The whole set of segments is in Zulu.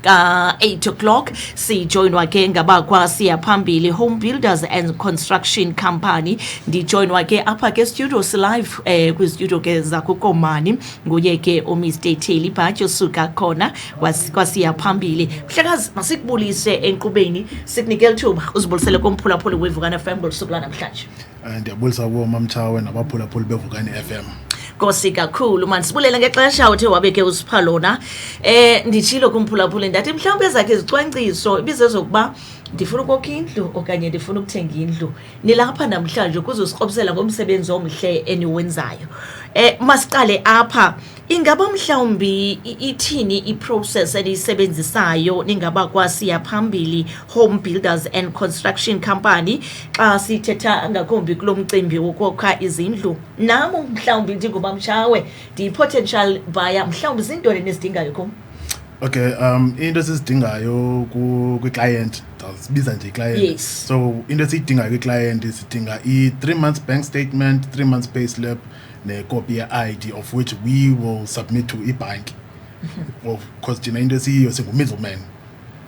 8 o'clock sijoinwa ke ngabakwa siya phambili Home Builders and Construction Company. Ndijoinwa ke apha ke studio live kwi studio ke zakuKomani nguye ke Mr Theli Bhatyi osuka khona kwasiya phambili. Mhlekazi masikubulise enkqubeni sikunikele thuba uzibulisele komphulaphuli weVukani FM ngosuku namhlanje. Ndiyabulisa kuwo Mamtshawe nabaphulaphuli beVukani FM. Nkosi kakhulu man, sibulele ngexesha uthe wabeke usipha lona. Nditshilo kumphulaphuli ndathi mhlawumbe ezakhe izicwangciso ibizezokuba ndifuna ukokha indlu okanye ndifuna ukuthenga indlu. Nilapha namhlanje kuzosikropisela ngomsebenzi omhle eniwenzayo. Masiqale apha, ingaba mhlawumbi ithini iprocess eniyisebenzisayo ningaba kwasiya phambili Home Builders and Construction Company xa sithetha ngakumbi kulo mcimbi wokokha izindlu? Nami mhlawumbi ndingoba Mtshawe ndi-potential buyer, mhlawumbi zintoni nezidingayo kum? Okay, into esizidingayo kwi-client, sibiza nje i-client. Yes. So into esiyidingayo kwi-client sidinga i-3 months bank statement, 3 months payslip, ne-copy ye-ID of which we will submit to i-bank. Because thina into esiyiyo singu-middleman.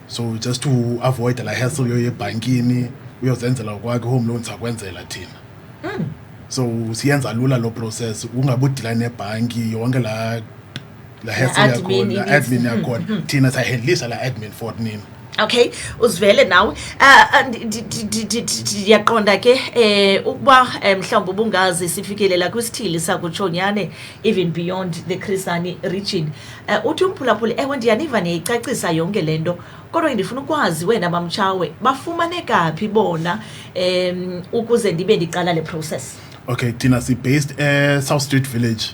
So just to avoid la hassle yebhankini, uyozenzela kwakhe home loans akwenzela thina. So siyenza lula lo process, ungabudila nebhanki yonke la hassle yakhona, la admin yakhona. Thina sahandlisha la admin for nini. Okay, uzivele nawe. Ndiyaqonda ke ukuba mhlawumbe ubungazi sifikelela kwisithili sakuTshonyane even beyond the Chris Hani region. Uthi umphulaphuli ndiyaniva niyicacisa yonke lento, kodwa ndifuna ukwazi wena Mamtshawe bafumane kaphi bona ukuze ndibe ndiqala le process. Okay, thina si based South Street Village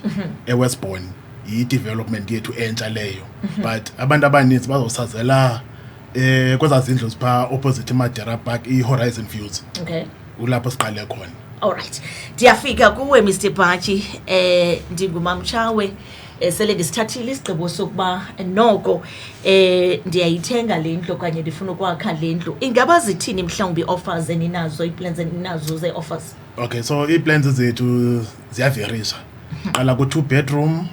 eWestbourne. I-development yethu entsha leyo. But abantu abaninzi bazosazela kweza zindlu sipha opposite Madera Park i-Horizon Views. Okay. Ulapho siqale khona. Alright. Ndiyafika kuwe Mr Bhatyi, ndinguMamtshawe, sele ndisithathile isigqibo sokuba noko ndiyayithenga le ndlu okanye ndifuna ukwakha le ndlu. Ingaba zithini mhlawumbi offers eninazo, i-plans eninazo ze-offers? Okay, so i-plans zethu ziyaverisha. Qala ku-2 bedroom,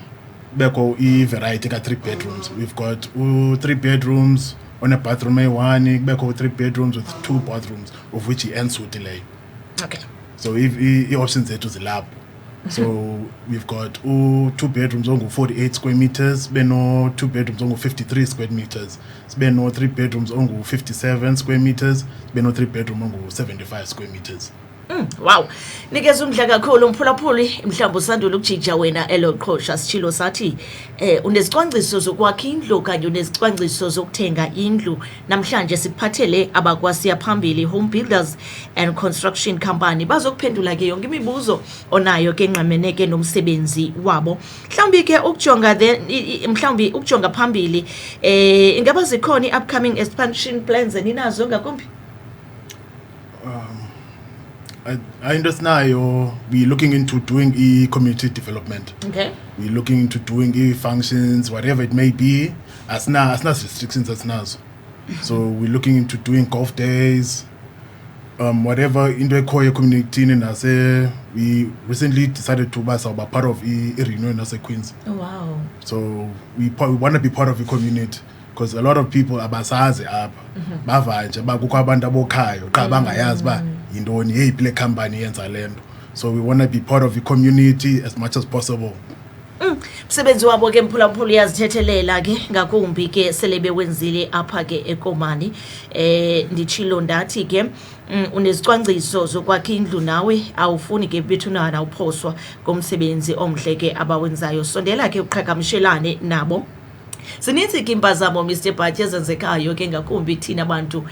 beko i-variety ka-3 bedrooms. We've got 3 bedrooms on a bathroom A1, beko 3 bedrooms with 2 bathrooms, of which i-ensuite leyo. Okay. So i-options zethu zilapho. So we've got 2 bedrooms ongu 48 square meters, beno 2 bedrooms ongu 53 square meters, beno 3 bedrooms ongu 57 square meters, beno 3 bedroom ongu 75 square meters. Wow, nikeza umdla kakhulu umphulaphuli, mhlawumbe usandula ukujija wena eloqhosha sitshilo sathi unezicwangciso zokwakha indlu kanye unezicwangciso zokuthenga indlu. Namhlanje sikuphathele abakwasiya phambili Home Builders and Construction Company bazokuphendula ke yonke imibuzo onayo ke nqamene ke nomsebenzi wabo. Mhlawumbi ke ukujonga mhlawumbi ukujonga phambili ingaba zikhona i-upcoming expansion plans eninazo ngakumbi? I understand we're looking into doing community development. Okay. We're looking into doing functions, whatever it may be. As restrictions as nazo. So we're looking into doing golf days, whatever into a community in us. We recently decided to be part of Reno in Queens. Oh, wow. So we want to be part of the community. Because a lot of people abasazi apha bava nje bakukho abantu abokhayo xa bangayazi ba yintoni yeyiphi le company yenza lento. So we want to be part of the community as much as possible. Msebenzi wabo ke mphulaphuli yazithethelela ke ngakumbi ke selebe wenzile apha ke eKomani. Nditshilo ndathi ke unezicwangciso zokwakha indlu nawe awufuni ke bethunana uphoswa komsebenzi omhle ke abawenzayo. Sondela ke uqhagamshelane nabo. Zininzi ke impazamo Mr Bhatyi ezenzekayo ke ngakumbi thina abantu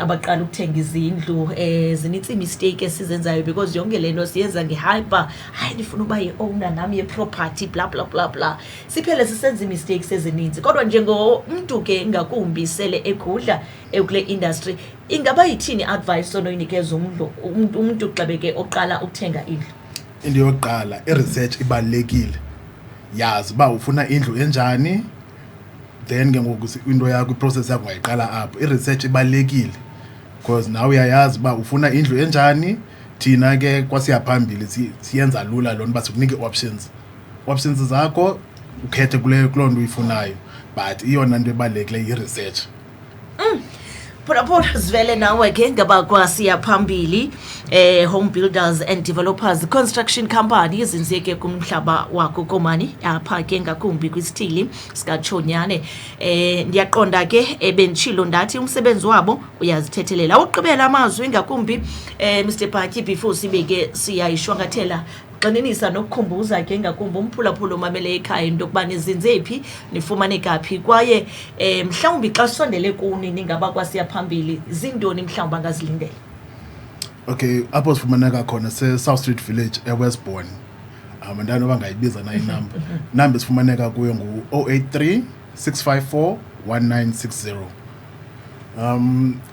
abaqala ukuthenga izindlu, zinintsi mistake esizenzayo because yonke lento siyenza ngehyper, hayi ndifuna uba yi-owner nami ye-property bla bla bla bla. Siphele sisenza mistakes ezininzi, kodwa njengomntu ke ngakumbi sele ekhudla ekule industry, ingaba yithini advice onoyinikeza umuntu xa beke oqala ukuthenga indlu? Into yokuqala i-research ibalulekile. Yazi uba ufuna indlu enjani, then ke ngoku into yakho iprocess yakho wayiqala apho. I-research ibalulekile because now uyayazi uba ufuna indlu enjani. Thina ke kwasiya phambili siyenza lula lona uba sikunike options zakho ukhethe kuloo nto uyifunayo. but iyona nto ebalulekileyo i-research. Phulaphula sivele nawe ke ngabakwa siya phambili Home Builders and Developers Construction Company izinzeke kumhlaba wakho Komani apha ke ngakumbi kwisithili sikaChonyane. Ndiyaqonda ke ebentshilo ndathi umsebenzi wabo uyazithethelela uqhubela amazwi ngakumbi Mr Bhatyi before sibeke siyayishwangathela xaninisa nokukhumbuza ke ngakumbi umphulaphula omamele ekhaya into yokuba nizinze phi nifumane kaphi kwaye mhlawumbi xa sondele kuni ningaba kwasiya phambili zindoni mhlawumbi angazilindela. Okay, apho sifumaneka khona South Street Village eWestbourne. Ndani bangayibiza na inamba. Number sifumaneka kuyo ngu 083 654 1960.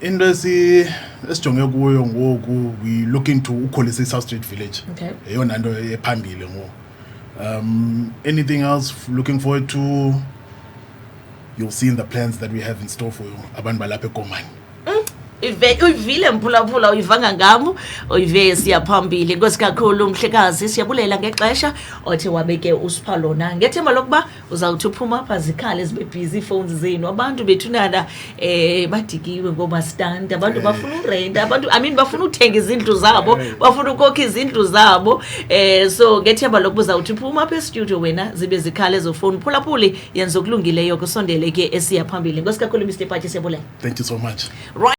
Into esijonge kuyo ngoku we looking to ukholisa South Street Village. Okay. Eyona nto ephambili ngo. Anything else looking forward to, you'll see in the plans that we have in store for you abantu balapha eKomani. Uyivile mphulaphula uyivanga ngamo uyive siya phambili nkosikakhulu mhlekazi siyabulela ngexesha othe wabeke usiphalo ngethemba lokuba uzawuthi uphuma apha zikhale zibe busy phones zenu abantu bethunana badikiwe ngoma stand abantu bafuna urent abantu bafuna uthenga izindlu zabo bafuna ukokha izindlu zabo so ngethemba lokuba uzawuthi uphuma apha e-studio wena zibe zikhale zo phone phulaphuli yenza okulungileyo kusondele ke esiya phambili nkosikakhulu Mr Bhatyi siyabulela. Thank you so much.